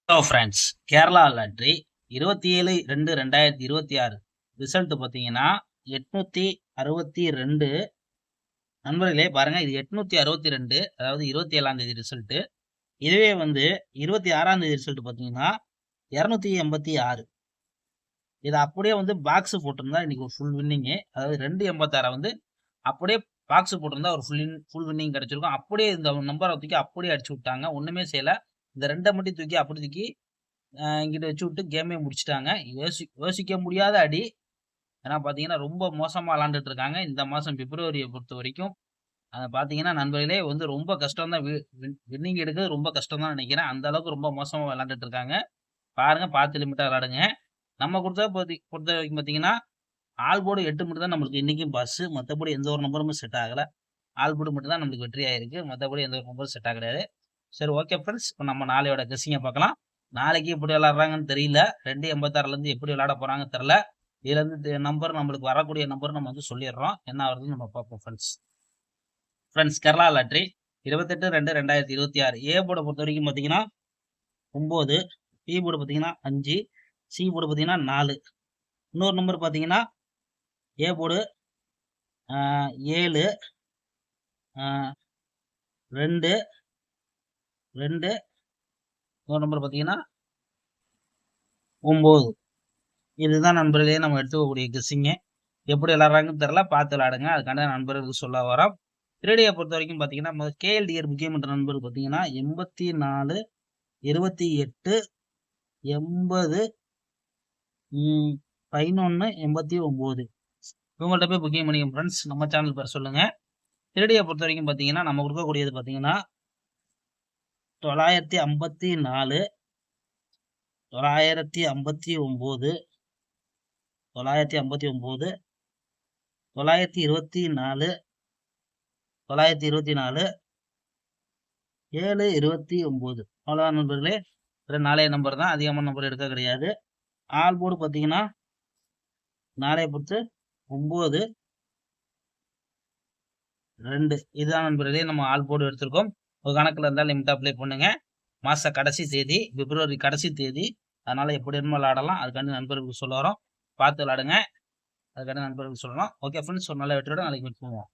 Hello friends, Kerala lottery 27/2/2026 result பார்த்தீங்கன்னா 862. நண்பர்களே பாருங்க, இது 862, அதாவது 27ஆம் தேதி ரிசல்ட். இதுவே வந்து 26ஆம் தேதி ரிசல்ட் பார்த்தீங்கன்னா 286. இதை அப்படியே வந்து பாக்ஸ் போட்டிருந்தா இன்னைக்கு ஒரு ஃபுல் வின்னிங்கு. அதாவது 286 வந்து அப்படியே பாக்ஸ் போட்டிருந்தா ஒரு ஃபுல் வின்னிங் கிடைச்சிருக்கும். அப்படியே இந்த நம்பரை தூக்கி அப்படியே அடிச்சு விட்டாங்க. ஒண்ணுமே செய்யல. இந்த 2 மட்டும் தூக்கி அப்படி தூக்கி இங்கிட்ட வச்சு விட்டு கேமே முடிச்சுட்டாங்க. யோசிக்க முடியாத அடி. ஏன்னா பார்த்தீங்கன்னா ரொம்ப மோசமா விளாண்டுட்டு இருக்காங்க. இந்த மாசம் பிப்ரவரியை பொறுத்த வரைக்கும் பார்த்தீங்கன்னா நண்பர்களே வந்து ரொம்ப கஷ்டம் தான். வின்னிங் எடுக்கிறது ரொம்ப கஷ்டம் தான் நினைக்கிறேன். அந்த அளவுக்கு ரொம்ப மோசமா விளாண்டுட்டு இருக்காங்க. பாருங்க, பார்த்து லிமிட்டா விளாடுங்க. நம்ம பொறுத்த வரைக்கும் பார்த்தீங்கன்னா ஆல் போர்டு 8 மட்டும் தான் நம்மளுக்கு இன்னைக்கும் பாஸ். மற்றபடி எந்த ஒரு நம்பருமே செட் ஆகல. ஆல் போர்டு மட்டும் தான் நம்மளுக்கு வெற்றி ஆயிருக்கு. மற்றபடி எந்த ஒரு நம்பரும் செட் ஆக கிடையாது. சரி, ஓகே ஃப்ரெண்ட்ஸ், இப்போ நம்ம நாளையோட கெஸ்ஸிங்கை பார்க்கலாம். நாளைக்கு எப்படி விளாட்றாங்கன்னு தெரியல. 286லேருந்து எப்படி விளாட போறாங்கன்னு தெரியல. இதுல இருந்து நம்பர் நம்மளுக்கு வரக்கூடிய நம்பர் நம்ம வந்து சொல்லிடுறோம். என்ன வருதுன்னு நம்ம பார்ப்போம் ஃப்ரெண்ட்ஸ். கேரளா லாட்ரி 28/2/2026 ஏ போர்டை பொறுத்த வரைக்கும் பார்த்தீங்கன்னா 9, பி போர்டு பார்த்தீங்கன்னா 5, சி போர்டு பார்த்தீங்கன்னா 4. இன்னொரு நம்பர் பார்த்தீங்கன்னா ஏ போர்டு 7, 2, 2. இன்னொரு நம்பர் பார்த்தீங்கன்னா 9. இதுதான் நண்பர்களே நம்ம எடுத்துக்கக்கூடிய கெஸ்ஸிங்கு. எப்படி விளாட்றாங்கன்னு தெரியல, பார்த்து விளாடுங்க. அதுக்கான நண்பர்களுக்கு சொல்ல வரோம். 3Dயை பொறுத்த வரைக்கும் பார்த்தீங்கன்னா கேஎல்டிஆர் முக்கியம் என்ற நண்பர் பார்த்தீங்கன்னா 84, 28, 80, 11, 89. இவங்கள்ட்ட போய் புக்கிங் பண்ணிக்க ஃப்ரெண்ட்ஸ். நம்ம சேனல் பேர் சொல்லுங்க. 3Dயை பொறுத்த வரைக்கும் பார்த்தீங்கன்னா நம்ம கொடுக்கக்கூடியது பார்த்தீங்கன்னா 954, 959, 959, 924, 924, 729. அவ்வளோதான் நண்பர்களே. 4 நம்பர் தான், அதிகமான நம்பர் எடுக்க கிடையாது. ஆல் போர்டு பார்த்தீங்கன்னா 4 பொறுத்து 9, 2. இதுதான் நண்பர்களே நம்ம ஆல் போர்டு எடுத்திருக்கோம். ஒரு கணக்கில் இருந்தால் லிமிட் அப்ளை பண்ணுங்க. மாச கடைசி தேதி பிப்ரவரி கடைசி தேதி. அதனால எப்படி வேணுமோ விளாடலாம். அதுக்காண்டி நண்பர்களுக்கு சொல்ல வரோம். பார்த்து விளாடுங்க. அதுக்காண்டி நண்பர்களுக்கு சொல்லலாம். ஓகே ஃப்ரெண்ட்ஸ், ஒரு நல்ல வெற்றியோட நாளைக்கு மீட் பண்ணுவோம்.